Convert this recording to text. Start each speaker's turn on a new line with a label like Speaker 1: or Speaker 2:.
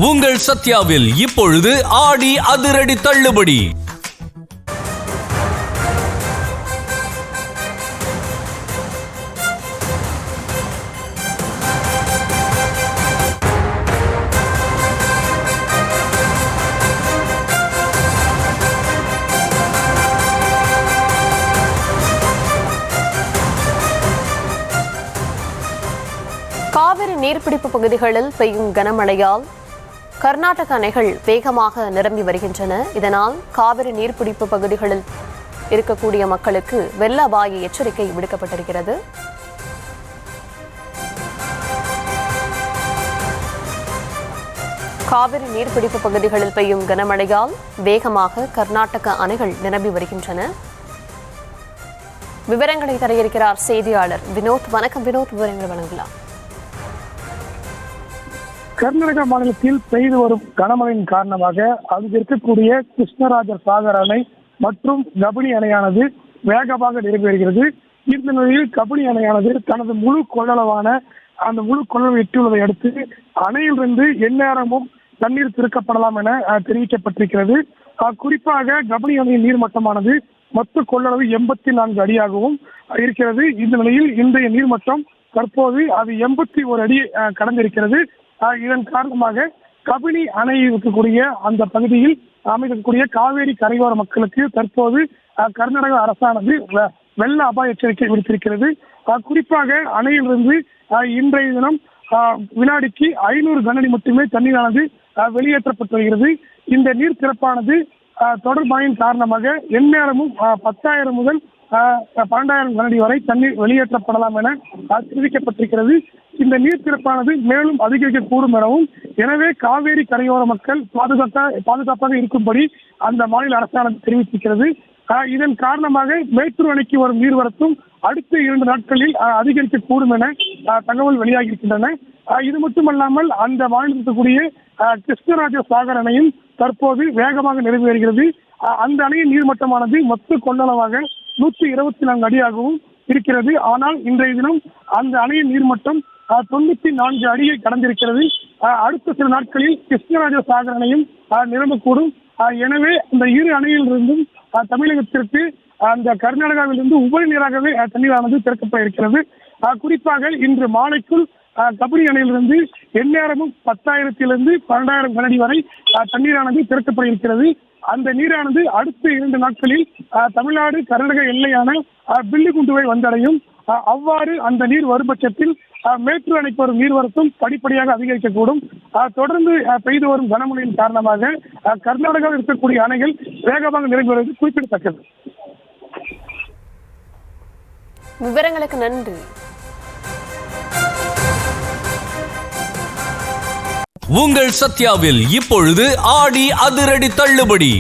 Speaker 1: உங்கள் சத்யாவில் இப்பொழுது ஆடி அதிரடி தள்ளுபடி.
Speaker 2: காவிரி நீர்பிடிப்பு பகுதிகளில் பெய்யும் கனமழையால் கர்நாடக அணைகள் வேகமாக நிரம்பி வருகின்றன. இதனால் காவிரி நீர்பிடிப்பு பகுதிகளில் இருக்கக்கூடிய மக்களுக்கு வெள்ள அபாய எச்சரிக்கை விடுக்கப்பட்டிருக்கிறது. காவிரி நீர்பிடிப்பு பகுதிகளில் பெய்யும் கனமழையால் வேகமாக கர்நாடக அணைகள் நிரம்பி வருகின்றன. விவரங்களை தர இருக்கிறார் செய்தியாளர் வினோத். வணக்கம் வினோத், விவரங்களை வழங்கலாம்.
Speaker 3: கர்நாடக மாநிலத்தில் பெய்து வரும் கனமழையின் காரணமாக அங்கு இருக்கக்கூடிய கிருஷ்ணராஜ சாகர் அணை மற்றும் கபினி அணையானது வேகமாக நிரம்பி வருகிறது. இந்த நிலையில் கபினி அணையானது தனது முழு கொள்ளளவான அந்த முழு கொள்ளளவு எட்டியுள்ளதை அடுத்து அணையிலிருந்து எந்நேரமும் தண்ணீர் திறக்கப்படலாம் என தெரிவிக்கப்பட்டிருக்கிறது. குறிப்பாக கபினி அணையின் நீர்மட்டமானது மொத்த கொள்ளளவு 84 அடியாகவும் இருக்கிறது. இந்த நிலையில் இன்றைய நீர்மட்டம் தற்போது அது 81 அடி கடந்திருக்கிறது. இதன் காரணமாக கபினி அணை இருக்கக்கூடிய அந்த பகுதியில் அமைக்கக்கூடிய காவேரி கரையோர மக்களுக்கு தற்போது கர்நாடக அரசானது வெள்ள அபாய எச்சரிக்கை விடுத்திருக்கிறது. குறிப்பாக அணையிலிருந்து இன்றைய தினம் வினாடிக்கு 500 கனஅடி மட்டுமே தண்ணீரானது வெளியேற்றப்பட்டு வருகிறது. இந்த நீர் திறப்பானது தொடர்பாயின் காரணமாக எந்நேரமும் 10,000 முதல் 12,000 கனஅடி வரை தண்ணீர் வெளியேற்றப்படலாம் என தெரிவிக்கப்பட்டிருக்கிறது. இந்த நீர் திறப்பானது மேலும் அதிகரிக்கக்கூடும் எனவும், எனவே காவேரி கரையோர மக்கள் பாதுகாப்பாக இருக்கும்படி அந்த மாநில அரசானது தெரிவித்திருக்கிறது. இதன் காரணமாக மேட்டூர் அணைக்கு வரும் நீர்வரத்தும் அடுத்த 2 நாட்களில் அதிகரிக்கக்கூடும் என தகவல் வெளியாகியிருக்கின்றன. இது மட்டுமல்லாமல் அந்த மாநிலத்திற்குரிய கிருஷ்ணராஜ சாகர் அணையும் தற்போது வேகமாக நிரம்பி வருகிறது. அந்த அணையின் நீர்மட்டமானது மொத்த கொள்ளளவாக 124 அடியாகவும் இருக்கிறது. ஆனால் இன்றைய தினம் அந்த அணையின் நீர்மட்டம் 94 அடியை கடந்திருக்கிறது. அடுத்த சில நாட்களில் கிருஷ்ணராஜ சாகர் அணையும் நிரம்பக்கூடும். எனவே இந்த இரு அணையிலிருந்தும் தமிழகத்திற்கு அந்த கர்நாடகாவிலிருந்து உபரி நீராகவே தண்ணீரானது திறக்கப்பட இருக்கிறது. குறிப்பாக இன்று மாலைக்குள் கபினி அணையிலிருந்து எந்நேரமும் 10,000 12,000 கனஅடி வரை தண்ணீரானது திறக்கப்பட இருக்கிறது. அந்த நீரானது அடுத்த 2 நாட்களில் தமிழ்நாடு கர்நாடக எல்லையான பில்லிகுண்டுவை வந்தடையும். அவ்வாறு அந்த நீர் வரும் பட்சத்தில் மேட்டூர் அணைக்கு வரும் நீர்வரத்தும் படிப்படியாக அதிகரிக்கக்கூடும். தொடர்ந்து பெய்து வரும் கனமழையின் காரணமாக கர்நாடகாவில் இருக்கக்கூடிய அணைகள் வேகமாக நிரம்பி வருவது குறிப்பிடத்தக்கது.
Speaker 2: விவரங்களுக்கு நன்றி.
Speaker 1: உங்கள் சத்யாவில் இப்பொழுது ஆடி அதிரடி தள்ளுபடி.